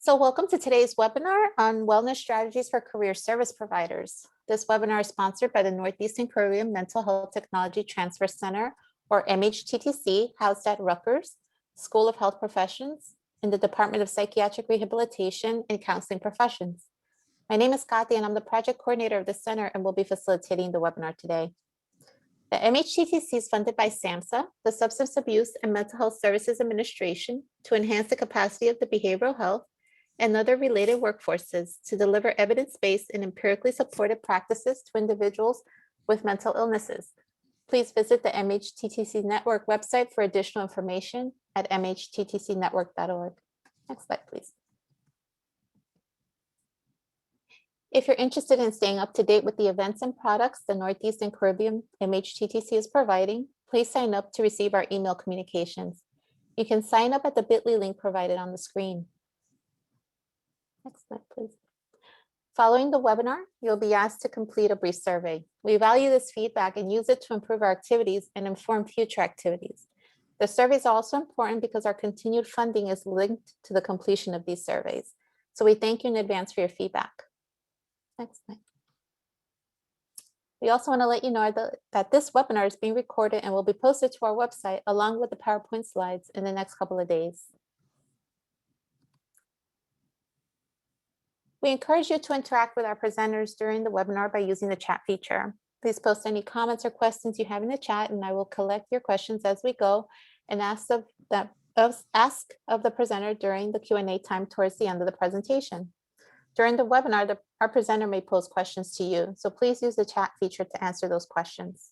So welcome to today's webinar on wellness strategies for career service providers. This webinar is sponsored by the Northeastern Caribbean Mental Health Technology Transfer Center, or MHTTC, housed at Rutgers School of Health Professions in the Department of Psychiatric Rehabilitation and Counseling Professions. My name is Kathy and I'm the project coordinator of the center and will be facilitating the webinar today. The MHTTC is funded by SAMHSA, the Substance Abuse and Mental Health Services Administration, to enhance the capacity of the behavioral health and other related workforces to deliver evidence-based and empirically supported practices to individuals with mental illnesses. Please visit the MHTTC Network website for additional information at mhttcnetwork.org. Next slide, please. If you're interested in staying up to date with the events and products the Northeastern Caribbean MHTTC is providing, please sign up to receive our email communications. You can sign up at the bit.ly link provided on the screen. Next slide, please. Following the webinar, you'll be asked to complete a brief survey. We value this feedback and use it to improve our activities and inform future activities. The survey is also important because our continued funding is linked to the completion of these surveys. So we thank you in advance for your feedback. Next slide. We also want to let you know that this webinar is being recorded and will be posted to our website along with the PowerPoint slides in the next couple of days. We encourage you to interact with our presenters during the webinar by using the chat feature. Please post any comments or questions you have in the chat and I will collect your questions as we go and ask of the presenter during the Q&A time towards the end of the presentation. During the webinar, our presenter may pose questions to you, so please use the chat feature to answer those questions.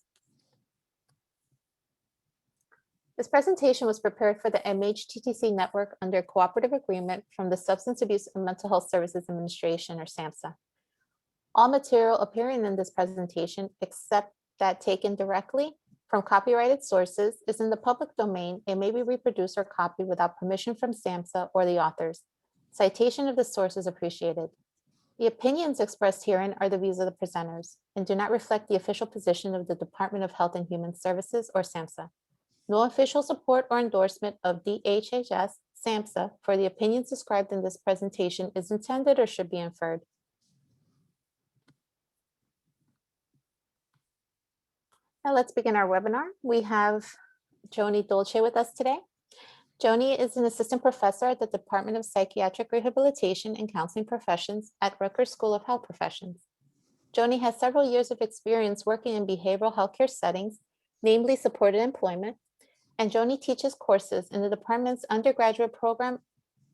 This presentation was prepared for the MHTTC network under a cooperative agreement from the Substance Abuse and Mental Health Services Administration, or SAMHSA. All material appearing in this presentation, except that taken directly from copyrighted sources, is in the public domain and may be reproduced or copied without permission from SAMHSA or the authors. Citation of the source is appreciated. The opinions expressed herein are the views of the presenters and do not reflect the official position of the Department of Health and Human Services or SAMHSA. No official support or endorsement of DHHS, SAMHSA for the opinions described in this presentation is intended or should be inferred. Now let's begin our webinar. We have Joni Dolce with us today. Joni is an assistant professor at the Department of Psychiatric Rehabilitation and Counseling Professions at Rutgers School of Health Professions. Joni has several years of experience working in behavioral healthcare settings, namely supported employment, and Joni teaches courses in the department's undergraduate program,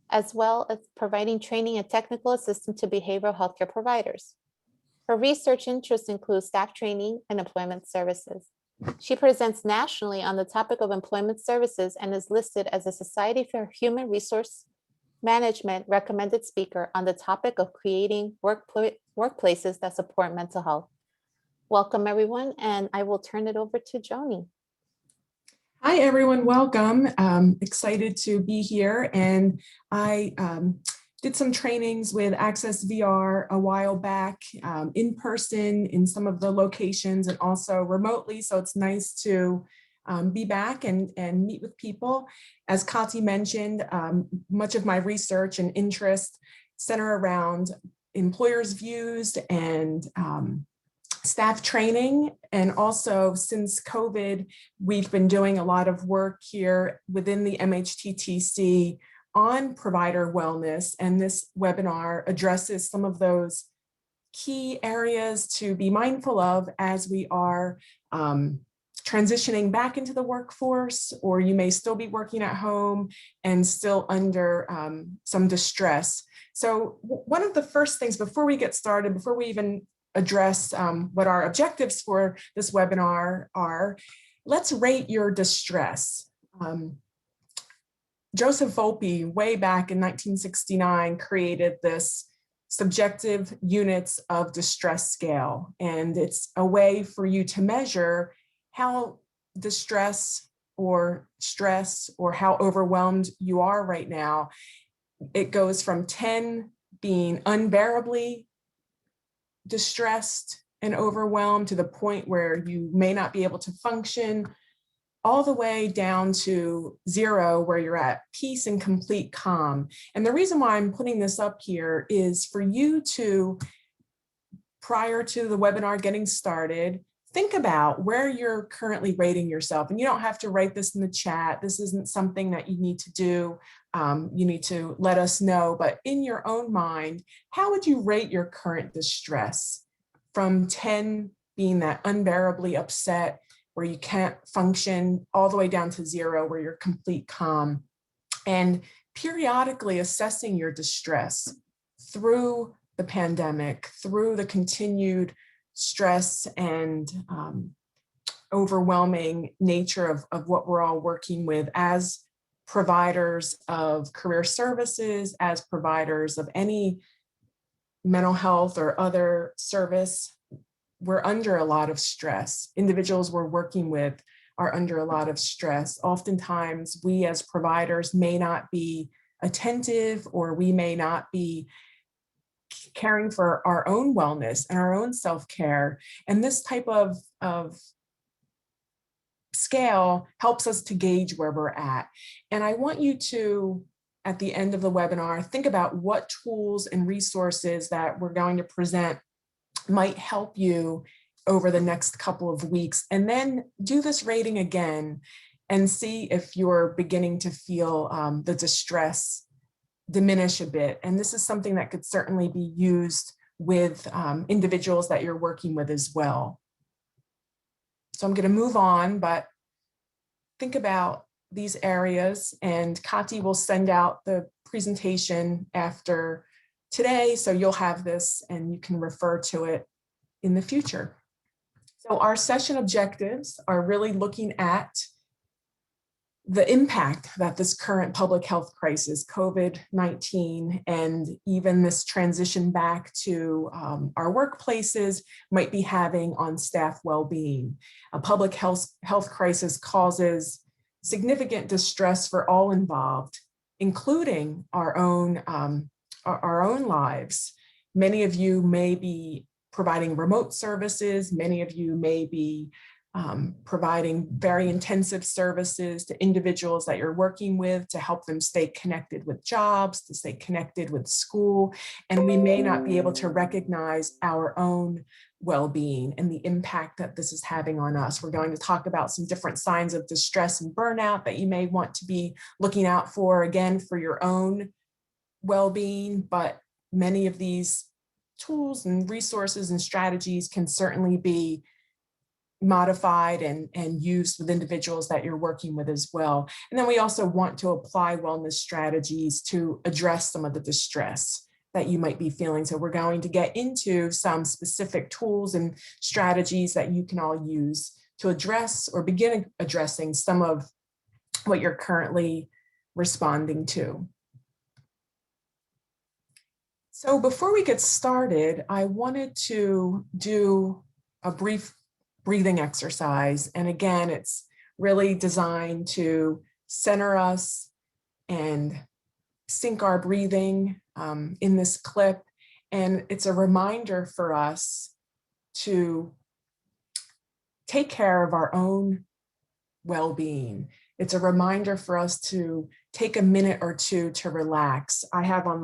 as well as providing training and technical assistance to behavioral healthcare providers. Her research interests include staff training and employment services. She presents nationally on the topic of employment services and is listed as a Society for Human Resource Management recommended speaker on the topic of creating workplaces that support mental health. Welcome, everyone, and I will turn it over to Joni. Hi, everyone. Welcome. Excited to be here. And I did some trainings with ACCES-VR a while back, in person in some of the locations and also remotely. So it's nice to be back and meet with people. As Kati mentioned, much of my research and interest center around employers' views and staff training. And also since COVID, we've been doing a lot of work here within the MHTTC on provider wellness. And this webinar addresses some of those key areas to be mindful of as we are transitioning back into the workforce, or you may still be working at home and still under some distress. So one of the first things before we get started, before we even address what our objectives for this webinar are, let's rate your distress. Joseph Volpe, way back in 1969, created this subjective units of distress scale. And it's a way for you to measure how distress or stress or how overwhelmed you are right now. It goes from 10 being unbearably distressed and overwhelmed to the point where you may not be able to function, all the way down to 0, where you're at peace and complete calm. And the reason why I'm putting this up here is for you to, prior to the webinar getting started, think about where you're currently rating yourself. And you don't have to write this in the chat. This isn't something that you need to do. You need to let us know, but in your own mind, how would you rate your current distress? From 10 being that unbearably upset, where you can't function, all the way down to 0, where you're complete calm. And periodically assessing your distress through the pandemic, through the continued stress and overwhelming nature of what we're all working with as providers of career services, as providers of any mental health or other service. We're under a lot of stress. Individuals we're working with are under a lot of stress. Oftentimes, we as providers may not be attentive, or we may not be caring for our own wellness and our own self-care. And this type of scale helps us to gauge where we're at. And I want you to, at the end of the webinar, think about what tools and resources that we're going to present might help you over the next couple of weeks, and then do this rating again and see if you're beginning to feel the distress diminish a bit. And this is something that could certainly be used with individuals that you're working with as well. So I'm going to move on, but think about these areas, and Kati will send out the presentation after today, so you'll have this and you can refer to it in the future. So our session objectives are really looking at the impact that this current public health crisis, COVID-19, and even this transition back to our workplaces might be having on staff well-being. A public health crisis causes significant distress for all involved, including our own lives. Many of you may be providing remote services. Many of you may be providing very intensive services to individuals that you're working with to help them stay connected with jobs, to stay connected with school. And we may not be able to recognize our own well-being and the impact that this is having on us. We're going to talk about some different signs of distress and burnout that you may want to be looking out for, again, for your own well-being, but many of these tools and resources and strategies can certainly be modified and used with individuals that you're working with as well. And then we also want to apply wellness strategies to address some of the distress that you might be feeling. So we're going to get into some specific tools and strategies that you can all use to address or begin addressing some of what you're currently responding to. So before we get started, I wanted to do a brief breathing exercise. And again, it's really designed to center us and sync our breathing in this clip. And it's a reminder for us to take care of our own well-being. It's a reminder for us to take a minute or two to relax. I have on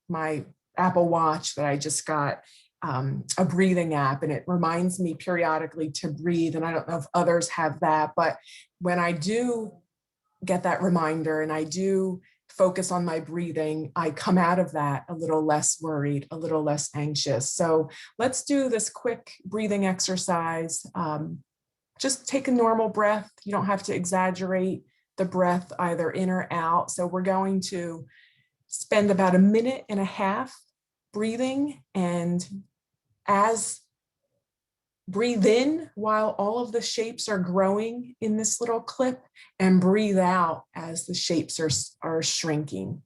my Apple Watch that I just got a breathing app, and it reminds me periodically to breathe. And I don't know if others have that, but when I do get that reminder and I do focus on my breathing, I come out of that a little less worried, a little less anxious. So let's do this quick breathing exercise. Just take a normal breath. You don't have to exaggerate the breath either in or out. So we're going to spend about 1.5 minutes breathing, and as breathe in while all of the shapes are growing in this little clip, and breathe out as the shapes are shrinking.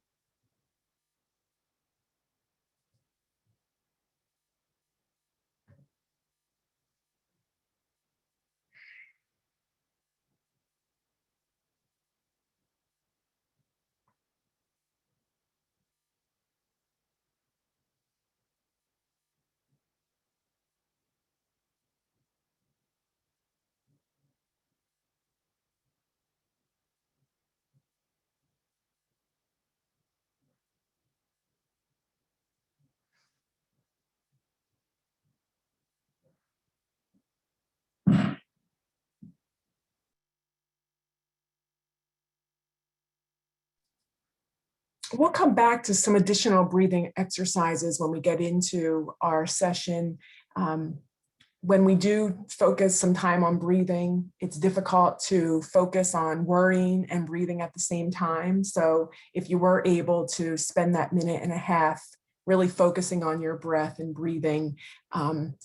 We'll come back to some additional breathing exercises when we get into our session. When we do focus some time on breathing, it's difficult to focus on worrying and breathing at the same time. So if you were able to spend that minute and a half really focusing on your breath and breathing,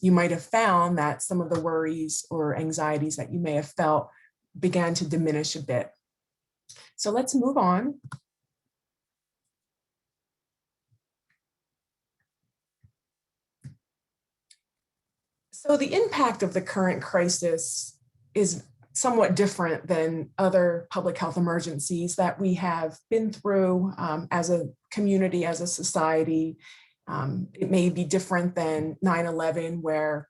you might have found that some of the worries or anxieties that you may have felt began to diminish a bit. So let's move on. So the impact of the current crisis is somewhat different than other public health emergencies that we have been through as a community, as a society. It may be different than 9/11, where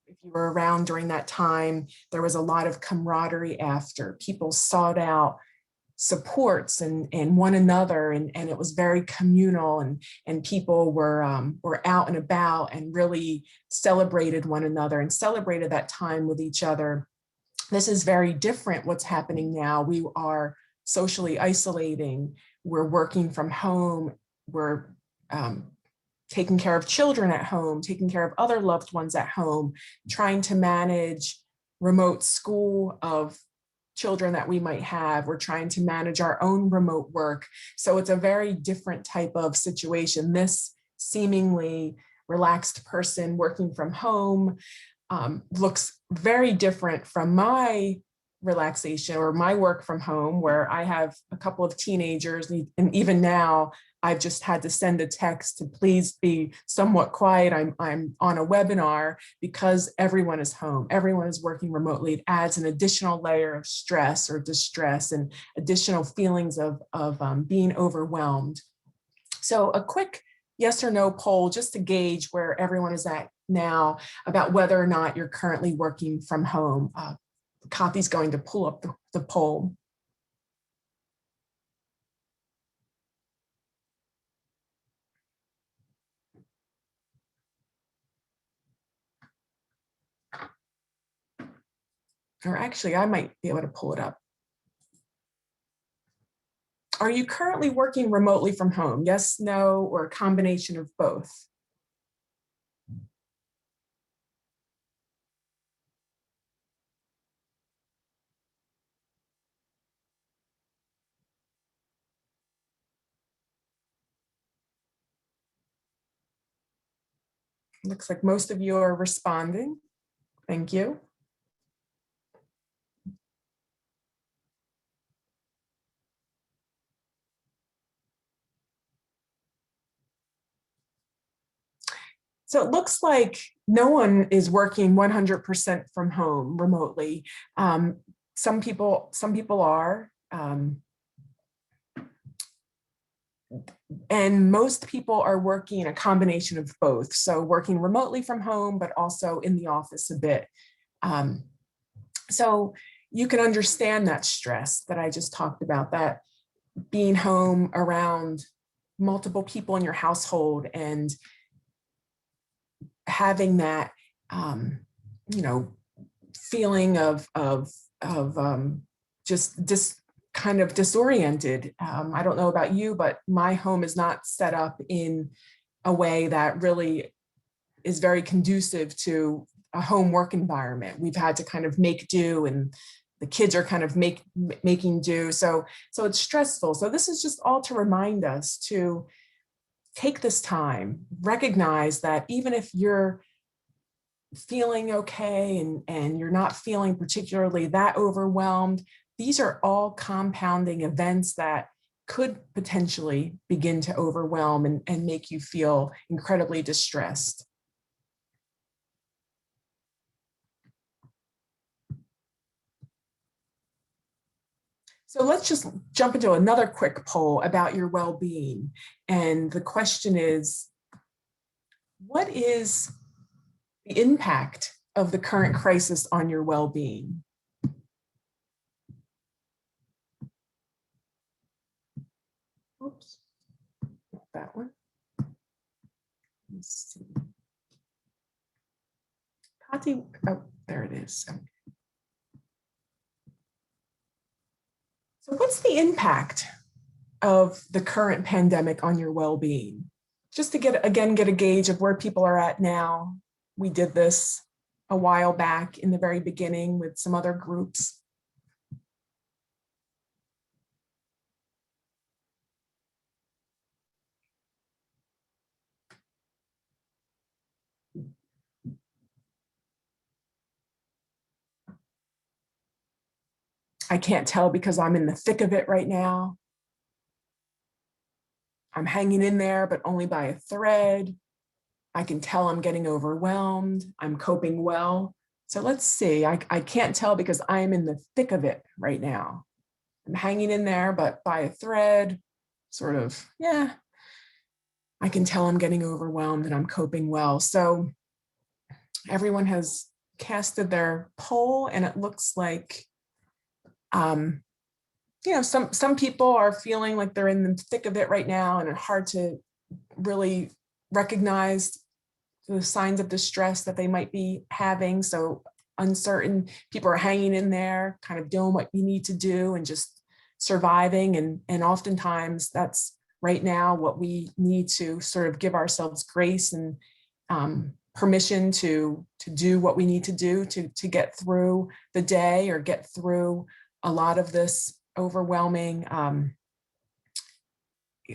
if you were around during that time, there was a lot of camaraderie after. People sought out supports and one another, and it was very communal, and people were out and about and really celebrated one another and celebrated that time with each other. This is very different what's happening now. We are socially isolating, we're working from home, we're taking care of children at home, taking care of other loved ones at home, trying to manage remote school of children that we might have. We're trying to manage our own remote work. So it's a very different type of situation. This seemingly relaxed person working from home looks very different from my relaxation or my work from home, where I have a couple of teenagers, and even now I've just had to send a text to please be somewhat quiet. I'm on a webinar because everyone is home. Everyone is working remotely. It adds an additional layer of stress or distress and additional feelings of being overwhelmed. So a quick yes or no poll just to gauge where everyone is at now about whether or not you're currently working from home. Kathy's going to pull up the poll. Or actually, I might be able to pull it up. Are you currently working remotely from home? Yes, no, or a combination of both? Looks like most of you are responding. Thank you. So it looks like no one is working 100% from home remotely. Some people are, and most people are working a combination of both. So working remotely from home, but also in the office a bit. So you can understand that stress that I just talked about, that being home around multiple people in your household and having that, feeling of just kind of disoriented. I don't know about you, but my home is not set up in a way that really is very conducive to a home work environment. We've had to kind of make do, and the kids are kind of making do. So it's stressful. So this is just all to remind us to take this time, recognize that even if you're feeling okay and you're not feeling particularly that overwhelmed, these are all compounding events that could potentially begin to overwhelm and make you feel incredibly distressed. So let's just jump into another quick poll about your well-being. And the question is, what is the impact of the current crisis on your well-being? Oops, not that one. Let's see. Patty, oh, there it is. So what's the impact of the current pandemic on your well-being? Just to get a gauge of where people are at now. We did this a while back in the very beginning with some other groups. I can't tell because I'm in the thick of it right now. I'm hanging in there, but only by a thread. I can tell I'm getting overwhelmed. I'm coping well. So let's see, I can't tell because I'm in the thick of it right now. I'm hanging in there, but by a thread, sort of, yeah. I can tell I'm getting overwhelmed and I'm coping well. So everyone has casted their poll and it looks like, some people are feeling like they're in the thick of it right now and it's hard to really recognize the signs of distress that they might be having. So uncertain, people are hanging in there, kind of doing what you need to do and just surviving. And oftentimes that's right now what we need to sort of give ourselves grace and permission to do what we need to do to get through the day or get through a lot of this overwhelming,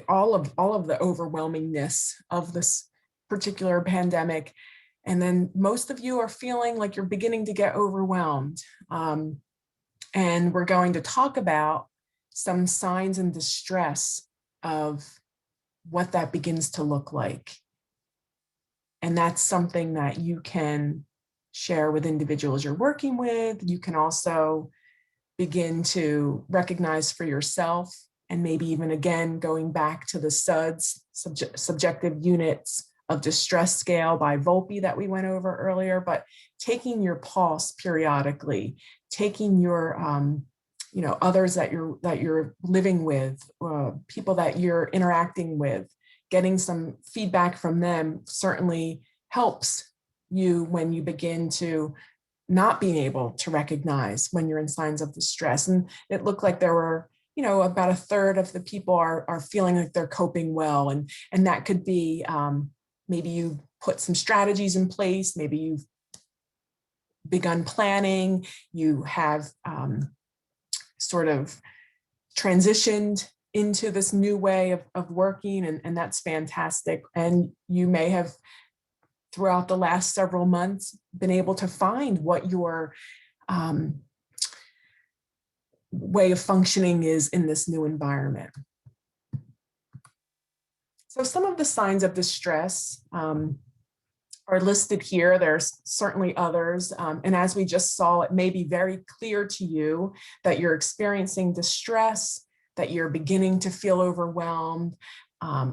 all of the overwhelmingness of this particular pandemic. And then most of you are feeling like you're beginning to get overwhelmed. And we're going to talk about some signs and distress of what that begins to look like. And that's something that you can share with individuals you're working with. You can also begin to recognize for yourself, and maybe even again, going back to the SUDS, subjective units of distress scale by Volpe that we went over earlier, but taking your pulse periodically, taking your, others that you're living with, people that you're interacting with, getting some feedback from them certainly helps you when you begin to not being able to recognize when you're in signs of distress. And it looked like there were, about a third of the people are feeling like they're coping well. And that could be, maybe you put some strategies in place, maybe you've begun planning, you have sort of transitioned into this new way of working, and that's fantastic. And you may have, throughout the last several months, been able to find what your way of functioning is in this new environment. So some of the signs of distress are listed here. There's certainly others. And as we just saw, it may be very clear to you that you're experiencing distress, that you're beginning to feel overwhelmed,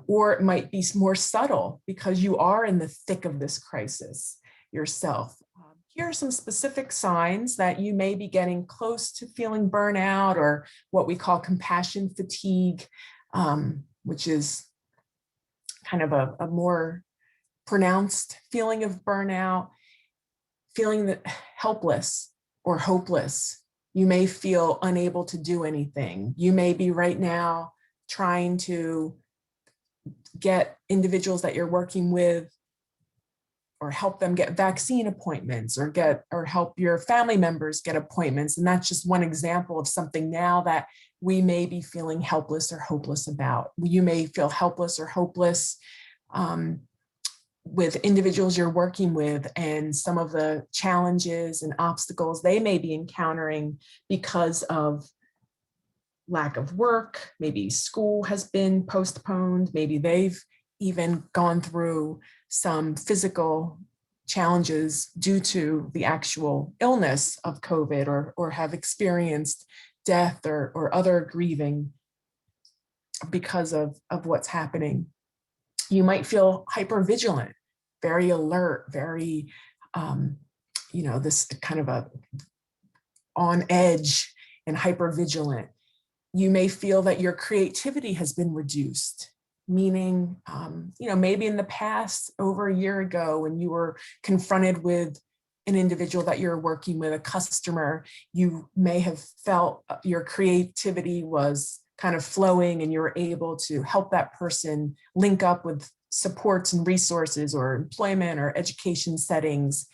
or it might be more subtle because you are in the thick of this crisis yourself. Here are some specific signs that you may be getting close to feeling burnout, or what we call compassion fatigue, which is kind of a more pronounced feeling of burnout, feeling that helpless or hopeless. You may feel unable to do anything. You may be right now trying to get individuals that you're working with or help them get vaccine appointments or help your family members get appointments. And that's just one example of something now that we may be feeling helpless or hopeless about. You may feel helpless or hopeless with individuals you're working with and some of the challenges and obstacles they may be encountering because of lack of work. Maybe school has been postponed. Maybe they've even gone through some physical challenges due to the actual illness of COVID, or have experienced death or other grieving because of what's happening. You might feel hypervigilant, very alert, very, this kind of a on edge and hypervigilant. You may feel that your creativity has been reduced, meaning, maybe in the past, over a year ago, when you were confronted with an individual that you're working with, a customer, you may have felt your creativity was kind of flowing and you're able to help that person link up with supports and resources or employment or education settings.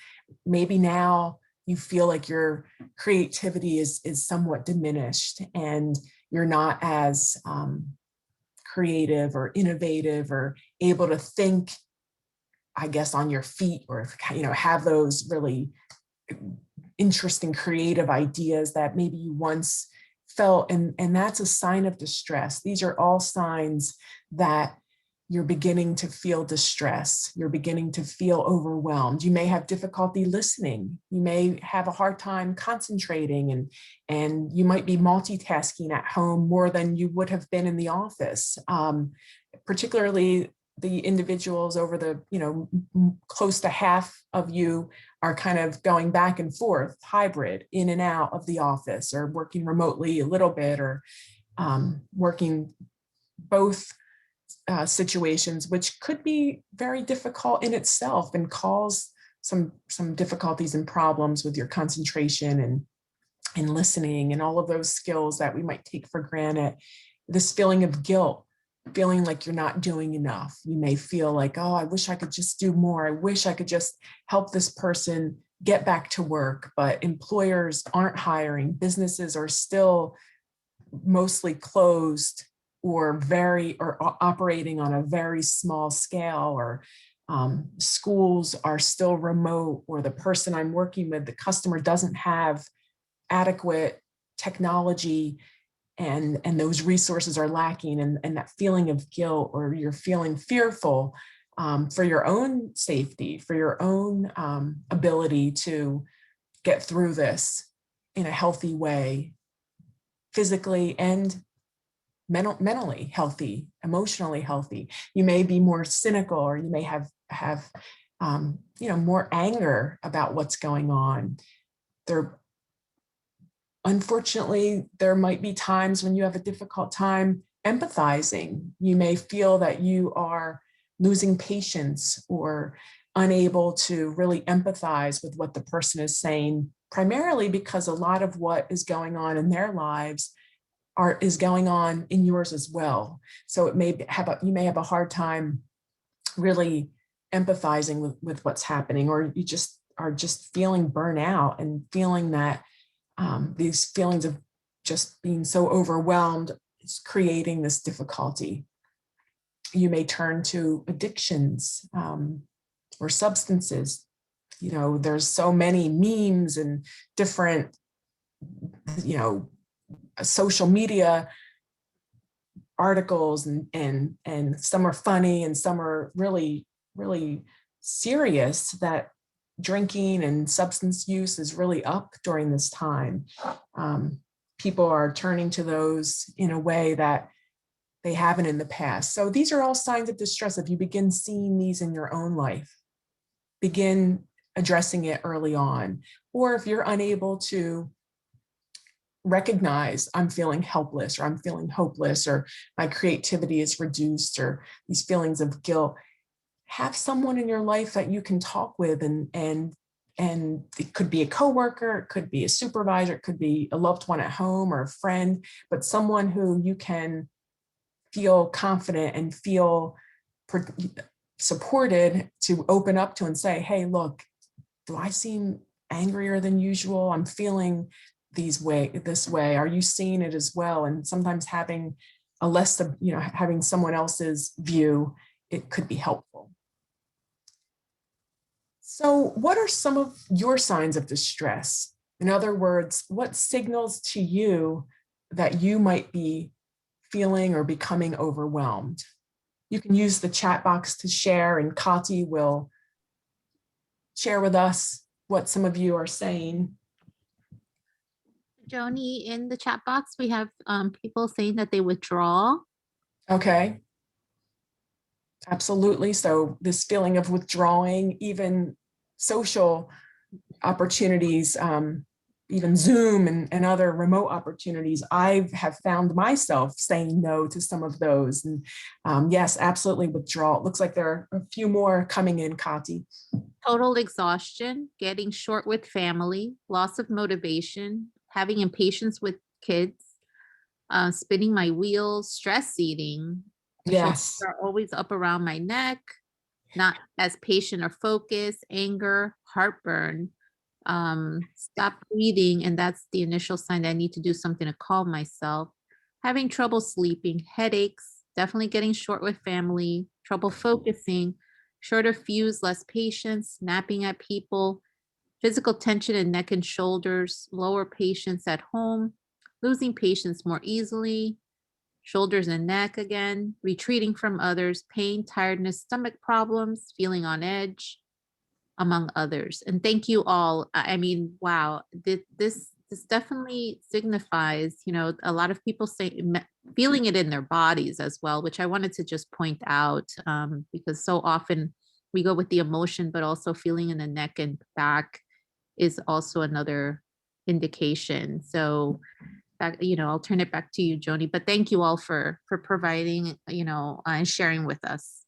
Maybe now you feel like your creativity is somewhat diminished and you're not as creative or innovative or able to think, I guess, on your feet, or have those really interesting creative ideas that maybe you once felt, and that's a sign of distress. These are all signs that you're beginning to feel distress. You're beginning to feel overwhelmed. You may have difficulty listening. You may have a hard time concentrating, and you might be multitasking at home more than you would have been in the office. Particularly the individuals over the, close to half of you are kind of going back and forth, hybrid, in and out of the office, or working remotely a little bit, or working both situations, which could be very difficult in itself and cause some difficulties and problems with your concentration and listening and all of those skills that we might take for granted. This feeling of guilt, feeling like you're not doing enough. You may feel like, oh, I wish I could just do more. I wish I could just help this person get back to work, but employers aren't hiring. Businesses are still mostly closed or operating on a very small scale, or schools are still remote, or the person I'm working with, the customer, doesn't have adequate technology, and those resources are lacking, and that feeling of guilt, or you're feeling fearful for your own safety, for your own ability to get through this in a healthy way, physically and mentally healthy, emotionally healthy. You may be more cynical, or you may have more anger about what's going on. Unfortunately, there might be times when you have a difficult time empathizing. You may feel that you are losing patience or unable to really empathize with what the person is saying, primarily because a lot of what is going on in their lives is going on in yours as well. So you may have a hard time really empathizing with what's happening, or you just are just feeling burnout and feeling that these feelings of just being so overwhelmed is creating this difficulty. You may turn to addictions or substances. There's so many memes and different, social media articles, and some are funny and some are really, really serious, that drinking and substance use is really up during this time. People are turning to those in a way that they haven't in the past. So these are all signs of distress. If you begin seeing these in your own life, begin addressing it early on. Or if you're unable to recognize, I'm feeling helpless, or I'm feeling hopeless, or my creativity is reduced, or these feelings of guilt, have someone in your life that you can talk with, and it could be a coworker, it could be a supervisor, it could be a loved one at home or a friend, but someone who you can feel confident and feel supported to open up to and say, hey, look, do I seem angrier than usual? I'm feeling this way. Are you seeing it as well? And sometimes having having someone else's view, it could be helpful. So what are some of your signs of distress? In other words, what signals to you that you might be feeling or becoming overwhelmed? You can use the chat box to share, and Kati will share with us what some of you are saying. Joni, in the chat box, we have people saying that they withdraw. Okay. Absolutely. So this feeling of withdrawing, even social opportunities, even Zoom and other remote opportunities, I have found myself saying no to some of those. And yes, absolutely withdrawal. It looks like there are a few more coming in, Kati. Total exhaustion, getting short with family, loss of motivation, having impatience with kids, spinning my wheels, stress eating. My shoulders Yes. are always up around my neck, not as patient or focused, anger, heartburn, stop breathing. And that's the initial sign that I need to do something to calm myself. Having trouble sleeping, headaches, definitely getting short with family, trouble focusing, shorter fuse, less patience, snapping at people, physical tension in neck and shoulders, lower patience at home, losing patience more easily, shoulders and neck again, retreating from others, pain, tiredness, stomach problems, feeling on edge, among others. And thank you all. I mean, wow, this definitely signifies, a lot of people say feeling it in their bodies as well, which I wanted to just point out, because so often we go with the emotion, but also feeling in the neck and back is also another indication. So back, I'll turn it back to you, Joni. But thank you all for providing, and sharing with us.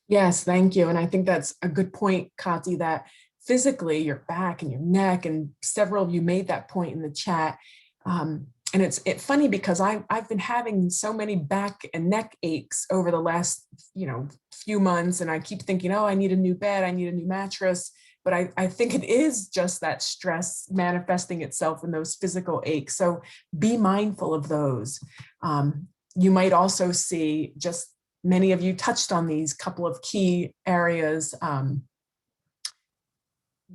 Yes, thank you. And I think that's a good point, Kati, that physically your back and your neck, and several of you made that point in the chat. And it's funny because I've been having so many back and neck aches over the last, few months. And I keep thinking, oh, I need a new bed, I need a new mattress. But I think it is just that stress manifesting itself in those physical aches. So be mindful of those. You might also see, just many of you touched on these couple of key areas,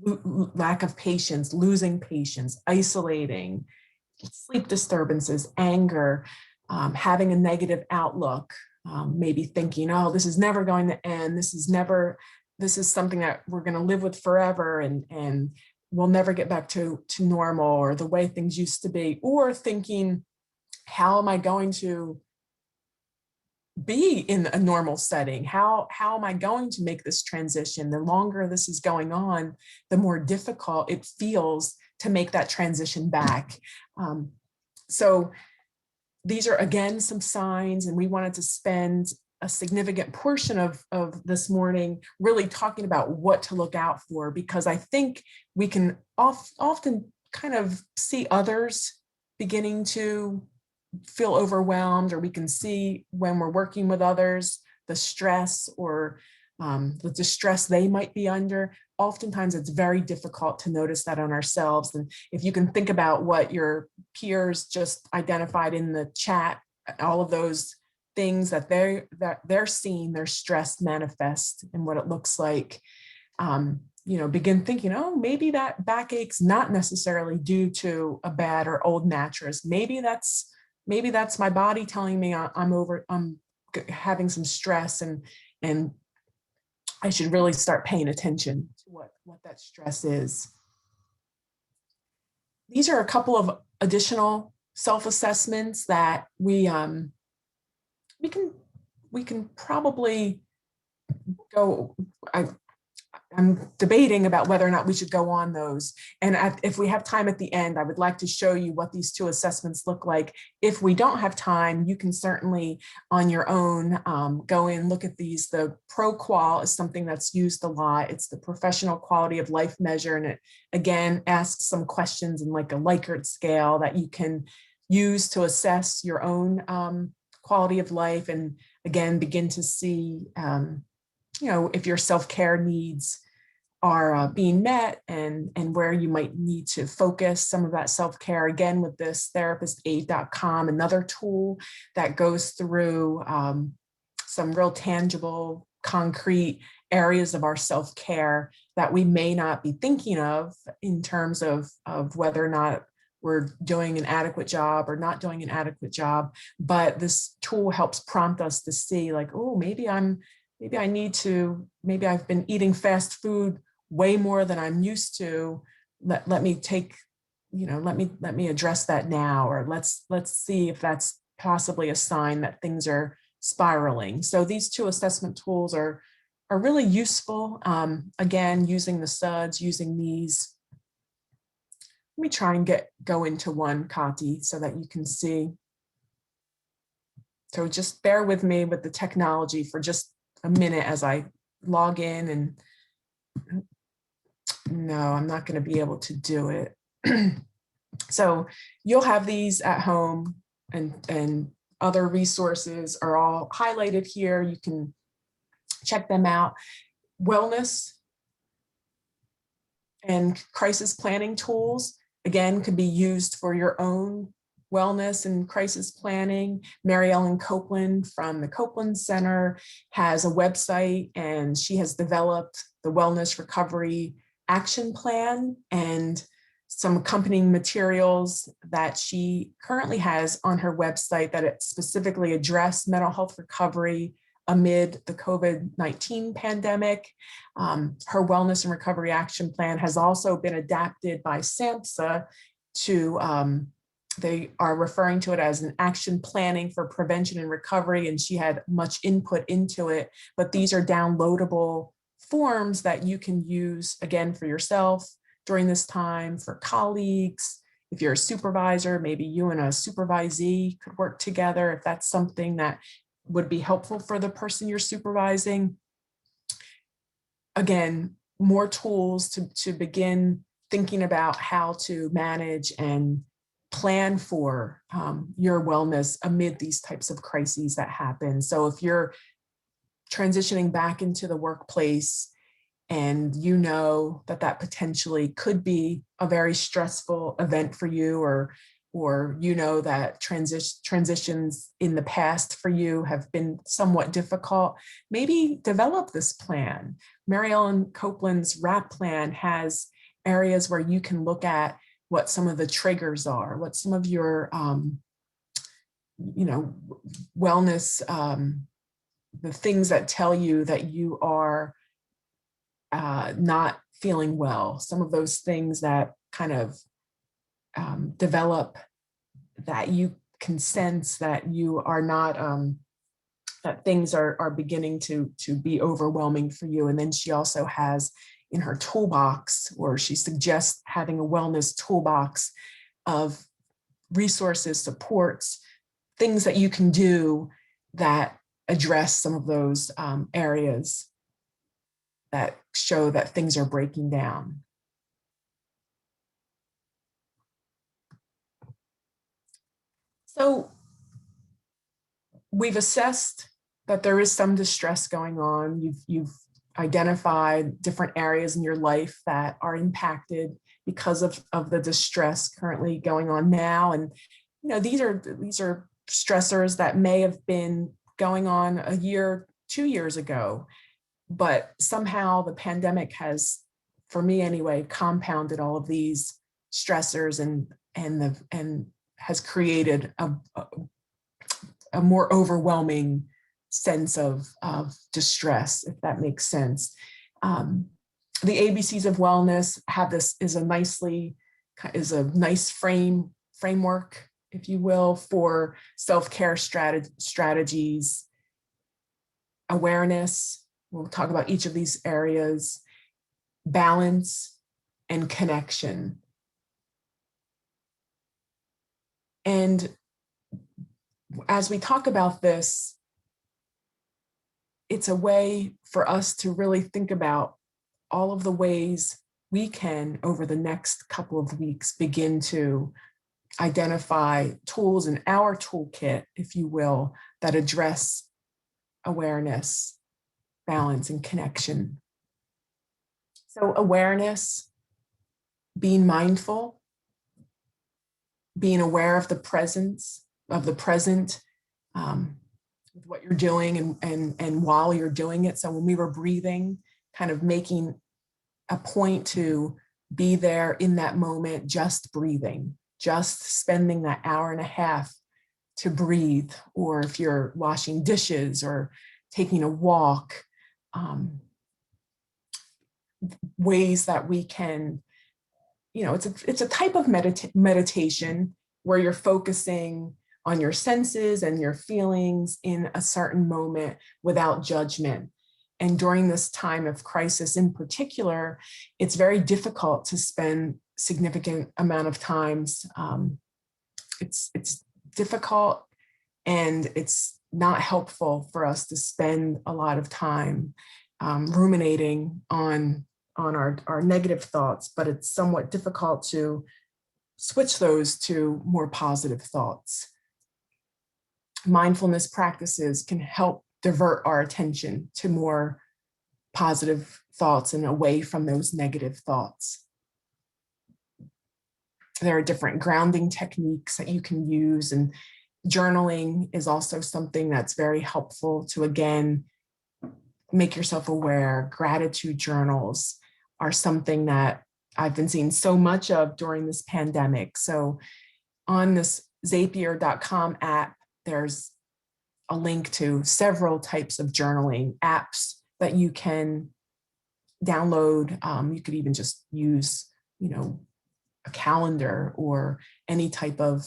lack of patience, losing patience, isolating, sleep disturbances, anger, having a negative outlook, maybe thinking, oh, this is never going to end. This is something that we're going to live with forever, and we'll never get back to normal or the way things used to be, or thinking, how am I going to be in a normal setting? How am I going to make this transition? The longer this is going on, the more difficult it feels to make that transition back. So these are, again, some signs, and we wanted to spend a significant portion of this morning really talking about what to look out for, because I think we can often kind of see others beginning to feel overwhelmed, or we can see when we're working with others, the stress or the distress they might be under. Oftentimes it's very difficult to notice that on ourselves. And if you can think about what your peers just identified in the chat, all of those things that they're seeing their stress manifest and what it looks like, begin thinking, oh, maybe that backache's not necessarily due to a bad or old mattress. Maybe that's my body telling me I'm having some stress, and I should really start paying attention to what that stress is. These are a couple of additional self-assessments that we can probably go. I'm debating about whether or not we should go on those. And if we have time at the end, I would like to show you what these two assessments look like. If we don't have time, you can certainly on your own go in, look at these. The ProQual is something that's used a lot. It's the professional quality of life measure. And it, again, asks some questions in like a Likert scale that you can use to assess your own quality of life. And again, begin to see if your self-care needs are being met, and where you might need to focus some of that self-care. Again, with this therapistaid.com, another tool that goes through some real tangible, concrete areas of our self-care that we may not be thinking of in terms of whether or not we're doing an adequate job or not doing an adequate job. But this tool helps prompt us to see, like, oh, maybe I've been eating fast food way more than I'm used to. Let me address that now, or let's see if that's possibly a sign that things are spiraling. So these two assessment tools are really useful. Again, using the SUDS, using these. Let me try and go into one, Kati, so that you can see. So just bear with me with the technology for just a minute as I log in, and no, I'm not going to be able to do it. So you'll have these at home. and other resources are all highlighted here. You can check them out. Wellness and crisis planning tools, again, could be used for your own wellness and crisis planning. Mary Ellen Copeland from the Copeland Center has a website, and she has developed the Wellness Recovery Action Plan and some accompanying materials that she currently has on her website that specifically address mental health recovery amid the COVID-19 pandemic. Her Wellness and Recovery Action Plan has also been adapted by SAMHSA to, they are referring to it as an action planning for prevention and recovery, and she had much input into it, but these are downloadable forms that you can use, again, for yourself during this time, for colleagues. If you're a supervisor, maybe you and a supervisee could work together if that's something that would be helpful for the person you're supervising. Again, more tools to begin thinking about how to manage and plan for your wellness amid these types of crises that happen. So if you're transitioning back into the workplace and you know that that potentially could be a very stressful event for you, or you know that transitions in the past for you have been somewhat difficult, maybe develop this plan. Mary Ellen Copeland's WRAP plan has areas where you can look at what some of the triggers are, what some of your wellness, the things that tell you that you are not feeling well, some of those things that kind of develop that you can sense that you are not, that things are beginning to be overwhelming for you. And then she also has in her toolbox, or she suggests having a wellness toolbox of resources, supports, things that you can do that address some of those areas that show that things are breaking down. So we've assessed that there is some distress going on. You've identified different areas in your life that are impacted because of the distress currently going on now. And these are stressors that may have been going on a year, 2 years ago, but somehow the pandemic has, for me anyway, compounded all of these stressors and has created a more overwhelming sense of distress, if that makes sense. The ABCs of wellness have this is a nice framework, if you will, for self-care strategies, awareness. We'll talk about each of these areas, balance, and connection. And as we talk about this, it's a way for us to really think about all of the ways we can, over the next couple of weeks, begin to identify tools in our toolkit, if you will, that address awareness, balance, and connection. So awareness, being mindful, being aware of the presence, of the present, with what you're doing and while you're doing it. So when we were breathing, kind of making a point to be there in that moment, just breathing, just spending that hour and a half to breathe, or if you're washing dishes or taking a walk, ways that we can, it's a type of meditation where you're focusing on your senses and your feelings in a certain moment without judgment. And during this time of crisis in particular, it's very difficult to spend significant amount of times. It's difficult, and it's not helpful for us to spend a lot of time ruminating on our negative thoughts, but it's somewhat difficult to switch those to more positive thoughts. mindfulness practices can help divert our attention to more positive thoughts and away from those negative thoughts. There are different grounding techniques that you can use, and journaling is also something that's very helpful to, again, make yourself aware. Gratitude journals are something that I've been seeing so much of during this pandemic. So on this Zapier.com app, there's a link to several types of journaling apps that you can download. You could even just use, a calendar or any type of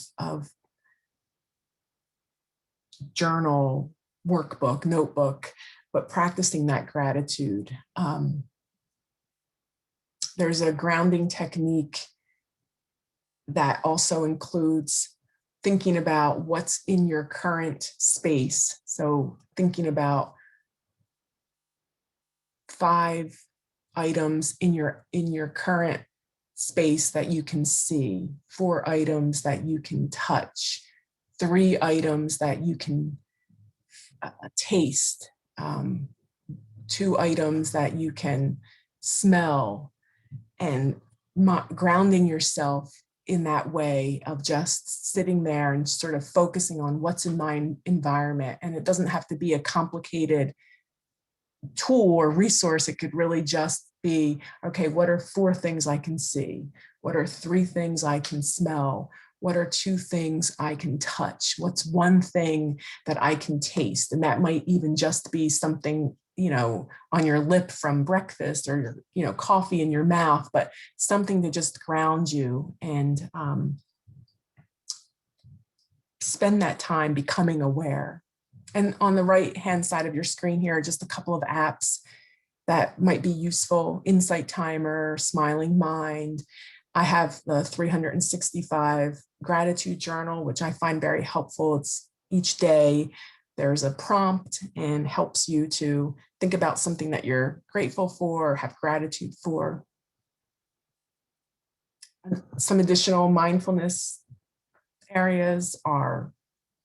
journal, workbook, notebook, but practicing that gratitude. There's a grounding technique that also includes thinking about what's in your current space. So thinking about 5 items in your current space that you can see, 4 items that you can touch, 3 items that you can taste, 2 items that you can smell, and grounding yourself in that way of just sitting there and sort of focusing on what's in my environment. And it doesn't have to be a complicated tool or resource. It could really just be, okay, what are 4 things I can see? What are 3 things I can smell? What are 2 things I can touch? What's 1 thing that I can taste? And that might even just be something, on your lip from breakfast, or your, coffee in your mouth, but something to just ground you and spend that time becoming aware. And on the right-hand side of your screen here are just a couple of apps that might be useful. Insight Timer, Smiling Mind. I have the 365 gratitude journal, which I find very helpful. It's each day there's a prompt and helps you to think about something that you're grateful for or have gratitude for. Some additional mindfulness areas are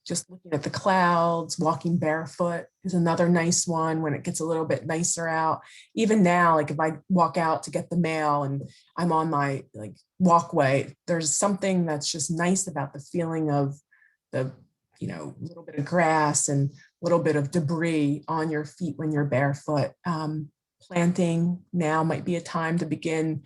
just looking at the clouds. Walking barefoot is another nice one when it gets a little bit nicer out. Even now, like if I walk out to get the mail and I'm on my walkway, there's something that's just nice about the feeling of the little bit of grass and a little bit of debris on your feet when you're barefoot. Planting now might be a time to begin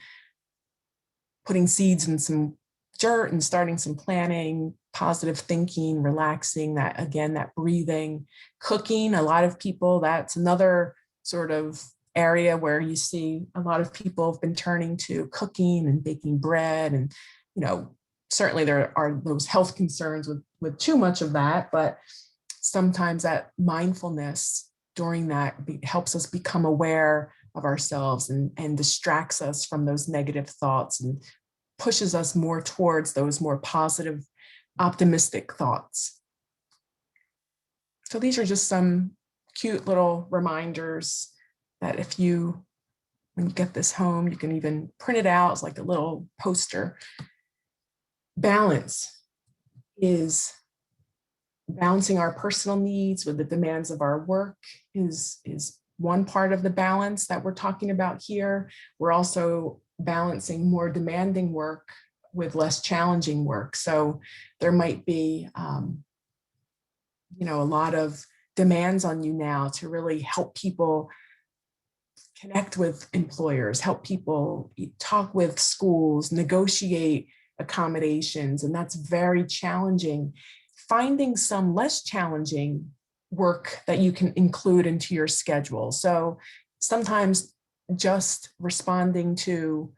putting seeds in some dirt and starting some planting, positive thinking, relaxing, that breathing. Cooking, a lot of people, that's another sort of area where you see a lot of people have been turning to cooking and baking bread. And, certainly there are those health concerns with too much of that, but sometimes that mindfulness during that helps us become aware of ourselves and distracts us from those negative thoughts and pushes us more towards those more positive, optimistic thoughts. So these are just some cute little reminders that when you get this home, you can even print it out as like a little poster. Balance is balancing our personal needs with the demands of our work is one part of the balance that we're talking about here. We're also balancing more demanding work with less challenging work. So there might be, a lot of demands on you now to really help people connect with employers, help people talk with schools, negotiate accommodations, and that's very challenging. Finding some less challenging work that you can include into your schedule. So sometimes just responding to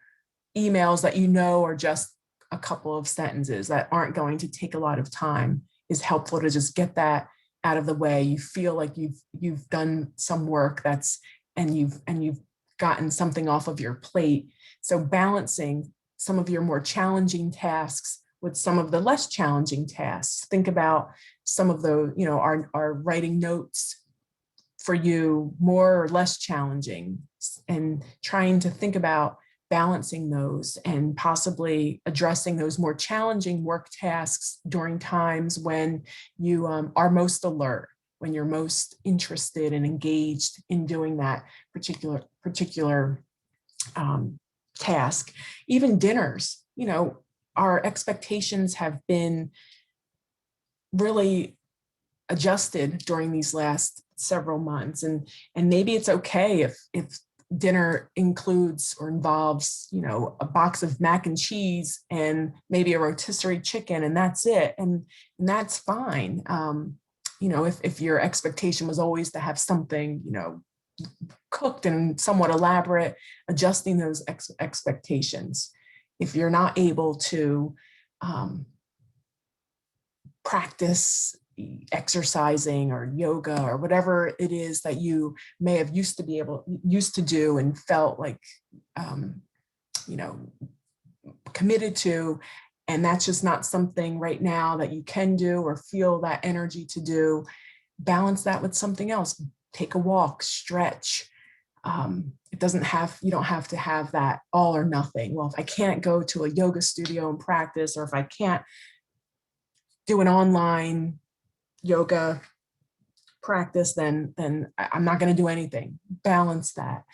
emails that are just a couple of sentences that aren't going to take a lot of time is helpful to just get that out of the way. You feel like you've done some work and you've gotten something off of your plate. So balancing some of your more challenging tasks with some of the less challenging tasks. Think about some of the, are writing notes for you more or less challenging, and trying to think about balancing those and possibly addressing those more challenging work tasks during times when you are most alert, when you're most interested and engaged in doing that particular task. Even dinners, you know, our expectations have been really adjusted during these last several months, and maybe it's okay if dinner includes or involves, you know, a box of mac and cheese and maybe a rotisserie chicken, and that's it, and that's fine. You know, if your expectation was always to have something, you know, cooked and somewhat elaborate, adjusting those expectations. If you're not able to practice exercising or yoga or whatever it is that you may have used to do and felt like, you know, committed to, and that's just not something right now that you can do or feel that energy to do, balance that with something else. Take a walk, stretch. You don't have to have that all or nothing. Well, if I can't go to a yoga studio and practice, or if I can't do an online yoga practice, then I'm not going to do anything. Balance that.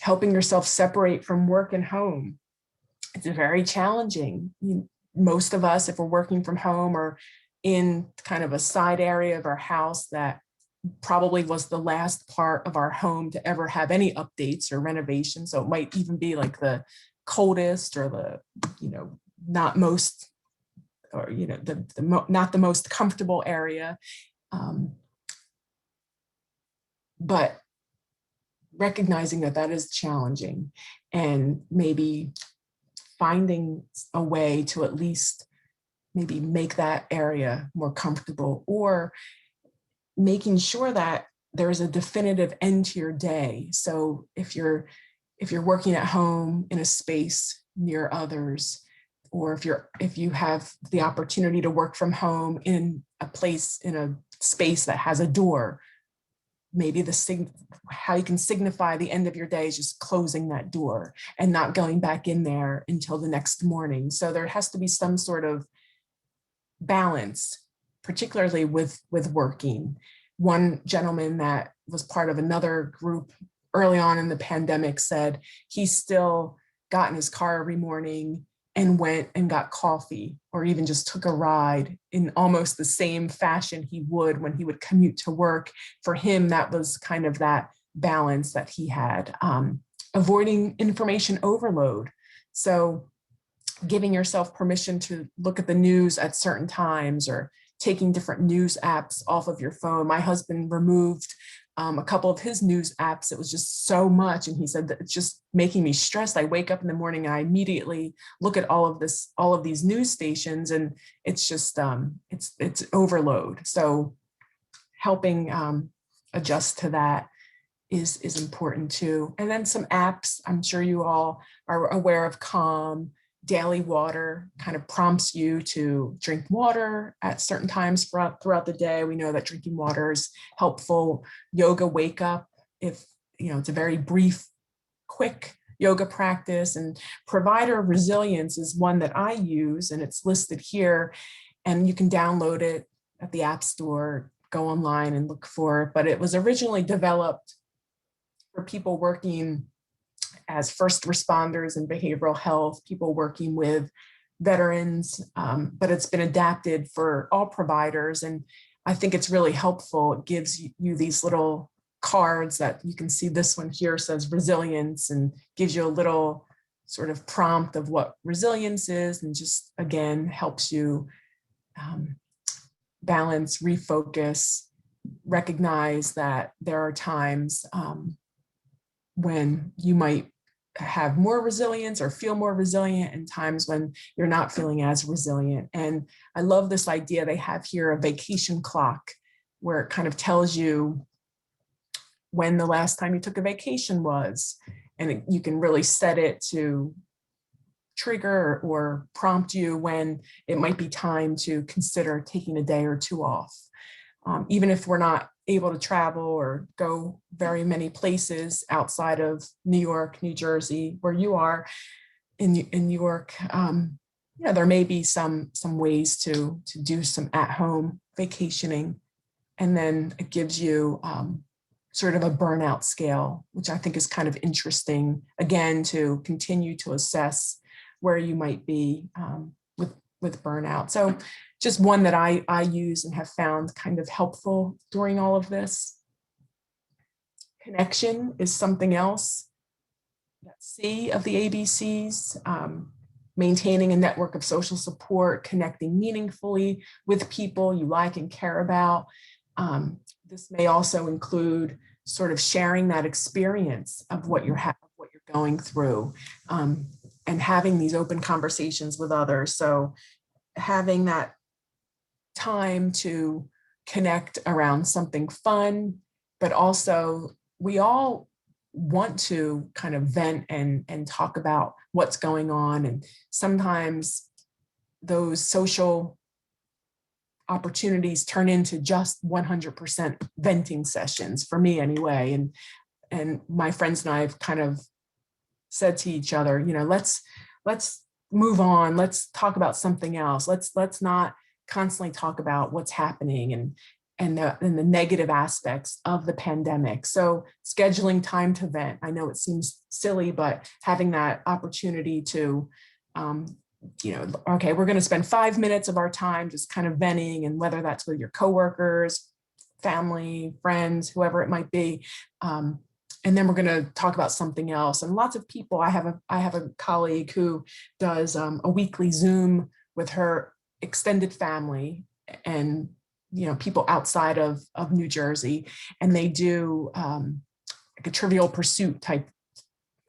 Helping yourself separate from work and home. It's very challenging. Most of us, if we're working from home or in kind of a side area of our house that probably was the last part of our home to ever have any updates or renovations. So it might even be like the coldest or the, you know, not most, or, you know, not the most comfortable area. But recognizing that that is challenging, and maybe finding a way to at least maybe make that area more comfortable, or making sure that there's a definitive end to your day. So if you're working at home in a space near others, or if you have the opportunity to work from home in a place, in a space that has a door, maybe how you can signify the end of your day is just closing that door and not going back in there until the next morning. So there has to be some sort of balance, particularly with working. One gentleman that was part of another group early on in the pandemic said he still got in his car every morning and went and got coffee, or even just took a ride in almost the same fashion he would when he would commute to work. For him, that was kind of that balance that he had. Avoiding information overload. So giving yourself permission to look at the news at certain times, or taking different news apps off of your phone. My husband removed a couple of his news apps. It was just so much. And he said that it's just making me stressed. I wake up in the morning and I immediately look at all of these news stations, and it's just, it's overload. So helping adjust to that is important too. And then some apps, I'm sure you all are aware of. Calm, Daily Water kind of prompts you to drink water at certain times throughout the day. We know that drinking water is helpful. Yoga Wake Up, if you know, it's a very brief, quick yoga practice. And Provider Resilience is one that I use, and it's listed here, and you can download it at the App Store, go online and look for it. But it was originally developed for people working as first responders in behavioral health, people working with veterans, but it's been adapted for all providers. And I think it's really helpful. It gives you these little cards that you can see. This one here says resilience, and gives you a little sort of prompt of what resilience is, and just, again, helps you balance, refocus, recognize that there are times when you might have more resilience or feel more resilient, and times when you're not feeling as resilient. And I love this idea they have here, a vacation clock, where it kind of tells you when the last time you took a vacation was. And you can really set it to trigger or prompt you when it might be time to consider taking a day or two off. Even if we're not able to travel or go very many places outside of New York, New Jersey, where you are in New York, yeah, there may be some ways to do some at-home vacationing, and then it gives you sort of a burnout scale, which I think is kind of interesting, again, to continue to assess where you might be with burnout. So just one that I use and have found kind of helpful during all of this. Connection is something else. C of the ABCs, maintaining a network of social support, connecting meaningfully with people you like and care about. This may also include sort of sharing that experience of what you're going through, and having these open conversations with others. So having that time to connect around something fun, but also we all want to kind of vent and talk about what's going on. And sometimes those social opportunities turn into just 100% venting sessions, for me anyway. And my friends and I have kind of said to each other, you know, let's move on. Let's talk about something else. Let's not constantly talk about what's happening and the negative aspects of the pandemic. So scheduling time to vent. I know it seems silly, but having that opportunity to, you know, okay, we're going to spend 5 minutes of our time just kind of venting, and whether that's with your coworkers, family, friends, whoever it might be. And then we're going to talk about something else. And lots of people, I have a colleague who does a weekly Zoom with her extended family and, you know, people outside of New Jersey, and they do like a Trivial Pursuit type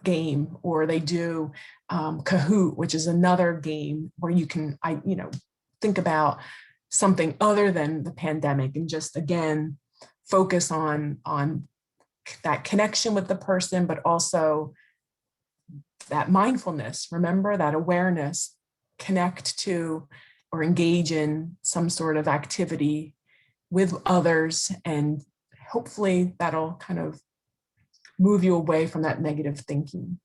game, or they do Kahoot, which is another game where you can, you know, think about something other than the pandemic and just, again, focus on that connection with the person, but also that mindfulness, remember that awareness, connect to or engage in some sort of activity with others. And hopefully that'll kind of move you away from that negative thinking.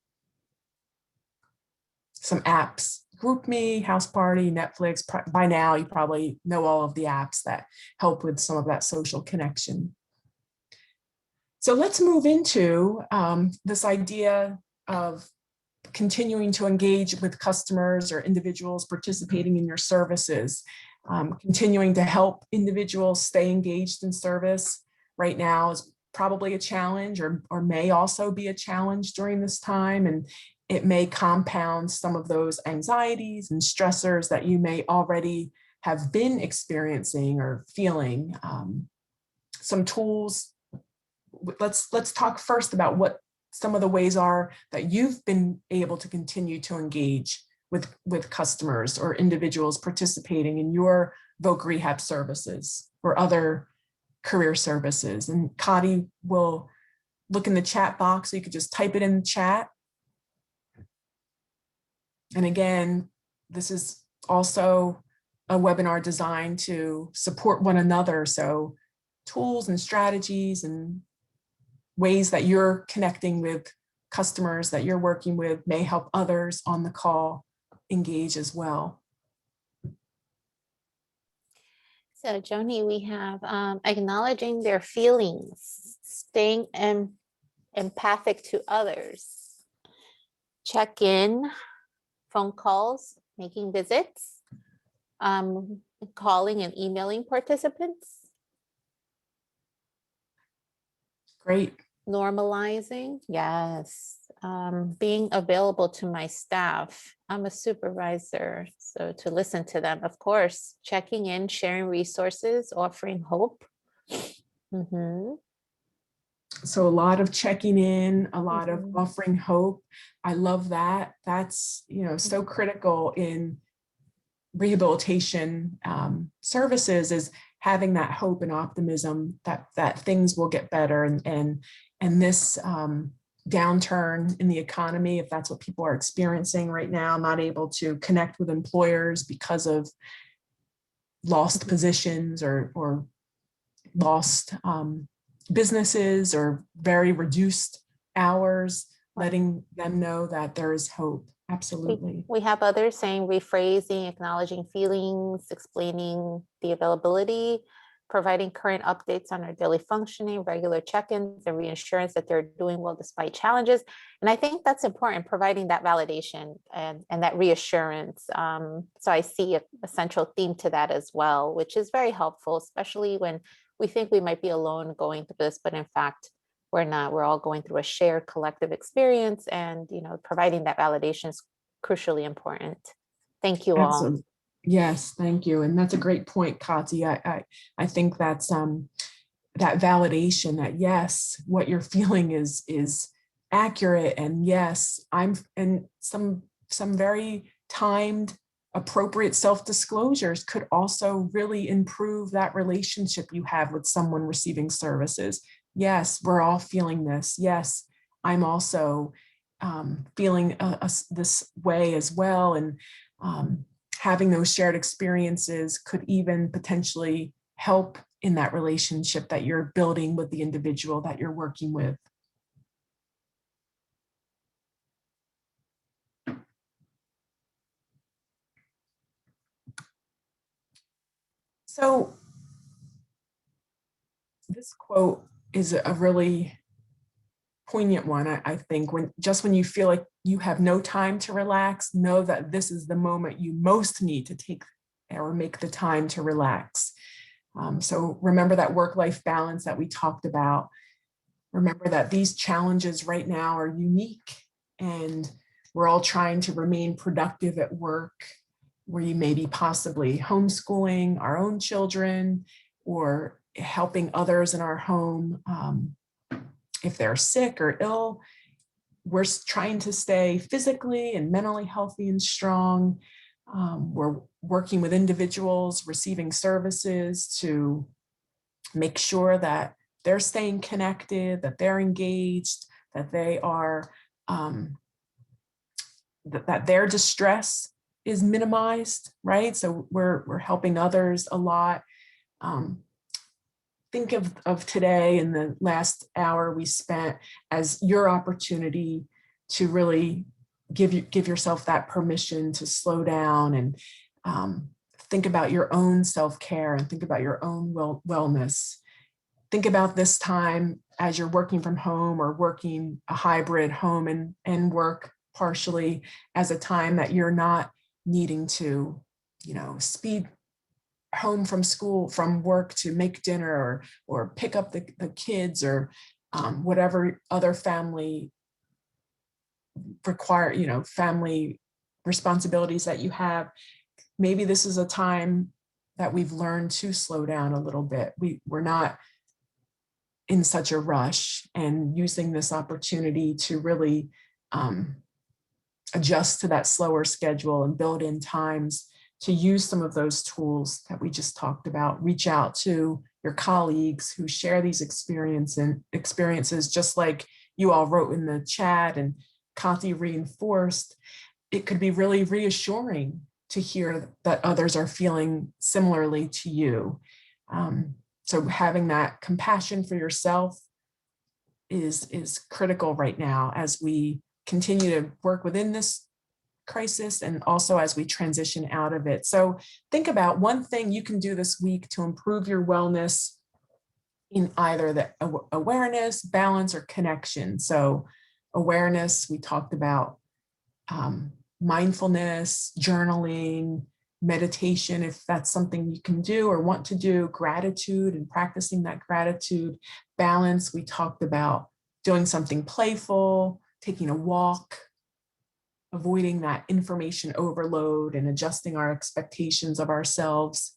Some apps, GroupMe, House Party, Netflix. By now, you probably know all of the apps that help with some of that social connection. So let's move into this idea of continuing to engage with customers or individuals participating in your services, continuing to help individuals stay engaged in service right now is probably a challenge, or may also be a challenge during this time. And it may compound some of those anxieties and stressors that you may already have been experiencing or feeling. Some tools. Let's talk first about what some of the ways are that you've been able to continue to engage with customers or individuals participating in your voc rehab services or other career services. And Kadi will look in the chat box, so you could just type it in the chat. And again, this is also a webinar designed to support one another. So tools and strategies and ways that you're connecting with customers that you're working with may help others on the call engage as well. So Joni, we have acknowledging their feelings, staying empathic to others, check in, phone calls, making visits, calling and emailing participants. Great. Normalizing, yes. Being available to my staff. I'm a supervisor, so to listen to them, of course. Checking in, sharing resources, offering hope. Mm-hmm. So a lot of checking in, a lot of offering hope. I love that. That's, you know, so critical in rehabilitation services, is having that hope and optimism that things will get better, and this downturn in the economy, if that's what people are experiencing right now, not able to connect with employers because of lost positions or lost businesses or very reduced hours, letting them know that there is hope. Absolutely. We have others saying rephrasing, acknowledging feelings, explaining the availability, providing current updates on our daily functioning, regular check-ins, and reassurance that they're doing well despite challenges. And I think that's important, providing that validation and that reassurance. So I see a central theme to that as well, which is very helpful, especially when we think we might be alone going through this, but in fact, we're not. We're all going through a shared collective experience, and providing that validation is crucially important. Thank you all. Absolutely. Yes, thank you. And that's a great point, Kati. I think that's that validation that yes, what you're feeling is accurate, and yes, and some very timed, appropriate self-disclosures could also really improve that relationship you have with someone receiving services. Yes, we're all feeling this. Yes, I'm also feeling this way as well. And having those shared experiences could even potentially help in that relationship that you're building with the individual that you're working with. So this quote is a really poignant one. I think when you feel like you have no time to relax, know that this is the moment you most need to take or make the time to relax. So remember that work-life balance that we talked about. Remember that these challenges right now are unique, and we're all trying to remain productive at work, where you may be possibly homeschooling our own children or helping others in our home. If they're sick or ill, we're trying to stay physically and mentally healthy and strong. We're working with individuals receiving services to make sure that they're staying connected, that they're engaged, that they are, that their distress is minimized, right? So we're helping others a lot. Think of today and the last hour we spent as your opportunity to really give yourself that permission to slow down and think about your own self-care and think about your own wellness. Think about this time as you're working from home or working a hybrid home and work partially as a time that you're not needing to, speed home from school, from work to make dinner or pick up the kids or whatever other family family responsibilities that you have. Maybe this is a time that we've learned to slow down a little bit. We're not in such a rush, and using this opportunity to really adjust to that slower schedule and build in times to use some of those tools that we just talked about. Reach out to your colleagues who share these experiences, just like you all wrote in the chat and Kati reinforced. It could be really reassuring to hear that others are feeling similarly to you. So having that compassion for yourself is critical right now as we continue to work within this crisis and also as we transition out of it. So think about one thing you can do this week to improve your wellness in either the awareness, balance, or connection. So awareness, we talked about mindfulness, journaling, meditation, if that's something you can do or want to do, gratitude and practicing that gratitude. Balance, we talked about doing something playful, taking a walk, avoiding that information overload and adjusting our expectations of ourselves.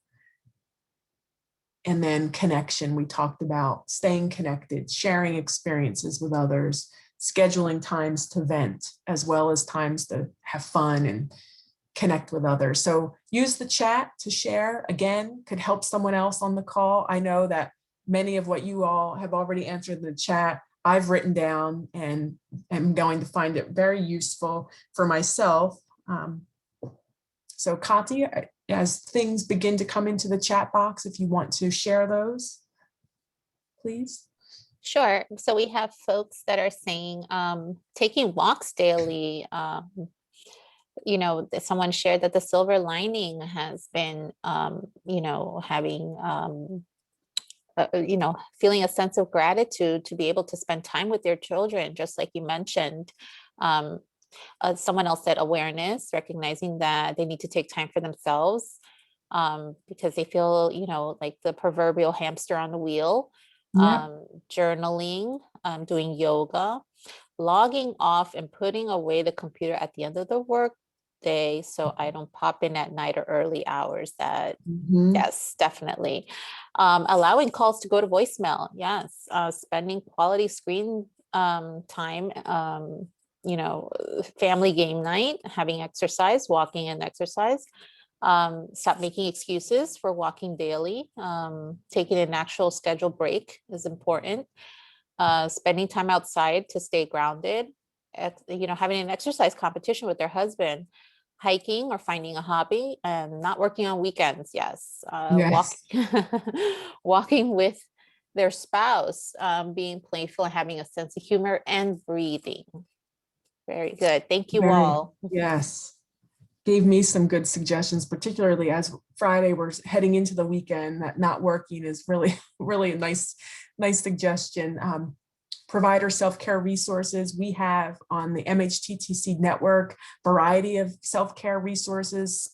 And then connection, we talked about staying connected, sharing experiences with others, scheduling times to vent, as well as times to have fun and connect with others. So use the chat to share. Again, could help someone else on the call. I know that many of what you all have already answered in the chat, I've written down and am going to find it very useful for myself. So Kati, as things begin to come into the chat box, if you want to share those. please? Sure. So we have folks that are saying taking walks daily. Someone shared that the silver lining has been, having, feeling a sense of gratitude to be able to spend time with their children, just like you mentioned. Um, Someone else said awareness, recognizing that they need to take time for themselves because they feel, like the proverbial hamster on the wheel. Yeah. Journaling, doing yoga, logging off and putting away the computer at the end of the work day so I don't pop in at night or early hours. That Mhm. Yes, definitely. Allowing calls to go to voicemail. Yes. Spending quality screen time, family game night, having exercise, walking and exercise. Stop making excuses for walking daily. Taking an actual scheduled break is important. Spending time outside to stay grounded. Having an exercise competition with their husband, hiking or finding a hobby, and not working on weekends. Yes, Yes. walking with their spouse, being playful and having a sense of humor, and breathing. Very good. Thank you Very, all. yes. Gave me some good suggestions, particularly as Friday we're heading into the weekend, that not working is really, really a nice suggestion. Provider self-care resources. We have on the MHTTC network, variety of self-care resources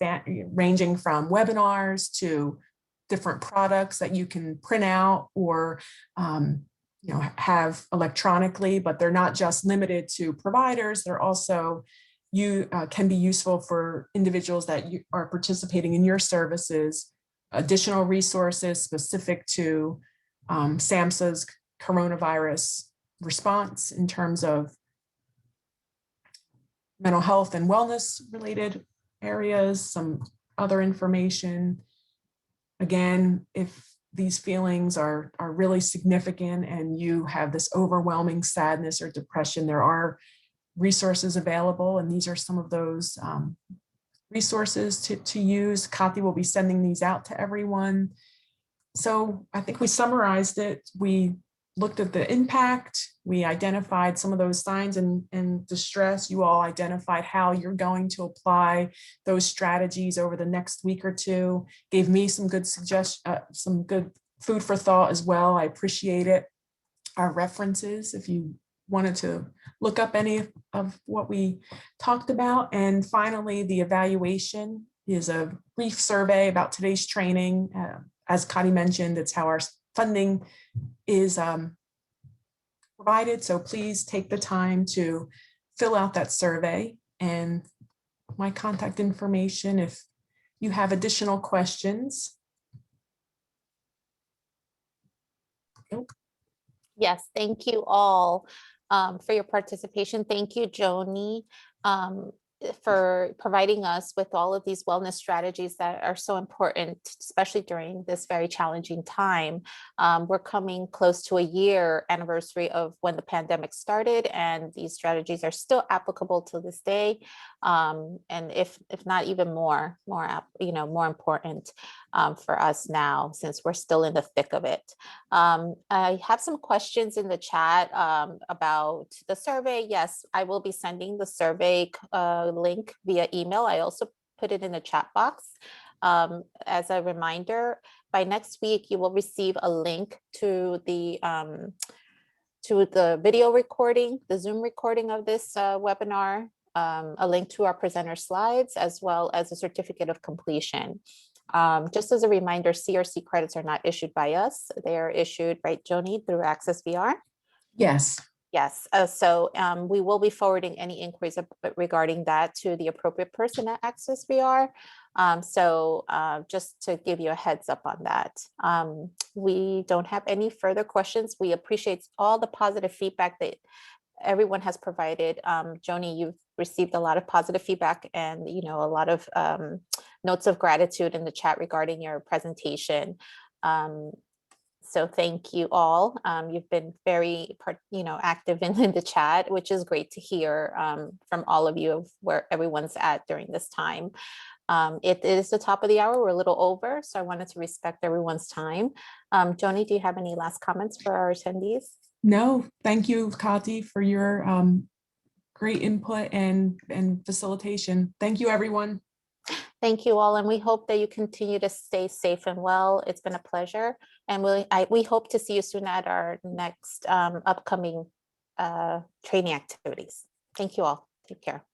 ranging from webinars to different products that you can print out or have electronically, but they're not just limited to providers. They're also can be useful for individuals that are participating in your services. Additional resources specific to SAMHSA's coronavirus response in terms of mental health and wellness related areas, some other information. Again, if these feelings are really significant and you have this overwhelming sadness or depression, there are resources available, and these are some of those resources to use. Kathy will be sending these out to everyone. So I think we summarized it. We looked at the impact. We identified some of those signs and distress. You all identified how you're going to apply those strategies over the next week or two. Gave me some good some good food for thought as well. I appreciate it. Our references, if you wanted to look up any of what we talked about. And finally, the evaluation is a brief survey about today's training. As Connie mentioned, it's how our funding is provided. So please take the time to fill out that survey, and my contact information if you have additional questions. Yes, thank you all for your participation. Thank you, Joni, for providing us with all of these wellness strategies that are so important, especially during this very challenging time. We're coming close to a year anniversary of when the pandemic started, and these strategies are still applicable to this day, and if not even more important for us now, since we're still in the thick of it. I have some questions in the chat about the survey. Yes, I will be sending the survey link via email. I also put it in the chat box. As a reminder, by next week, you will receive a link to the video recording, the Zoom recording of this webinar, a link to our presenter slides, as well as a certificate of completion. Just as a reminder, CRC credits are not issued by us. They are issued, right, Joni, through ACCES-VR? Yes. Yes, so we will be forwarding any inquiries regarding that to the appropriate person at ACCES-VR. Just to give you a heads up on that. We don't have any further questions. We appreciate all the positive feedback that everyone has provided. Joni, you've received a lot of positive feedback and a lot of notes of gratitude in the chat regarding your presentation. So thank you all. You've been very active in the chat, which is great to hear from all of you of where everyone's at during this time. It is the top of the hour. We're a little over, so I wanted to respect everyone's time. Joni, do you have any last comments for our attendees? No, thank you, Kati, for your great input and facilitation. Thank you, everyone. Thank you all, and we hope that you continue to stay safe and well. It's been a pleasure, and we hope to see you soon at our next upcoming training activities. Thank you all. Take care.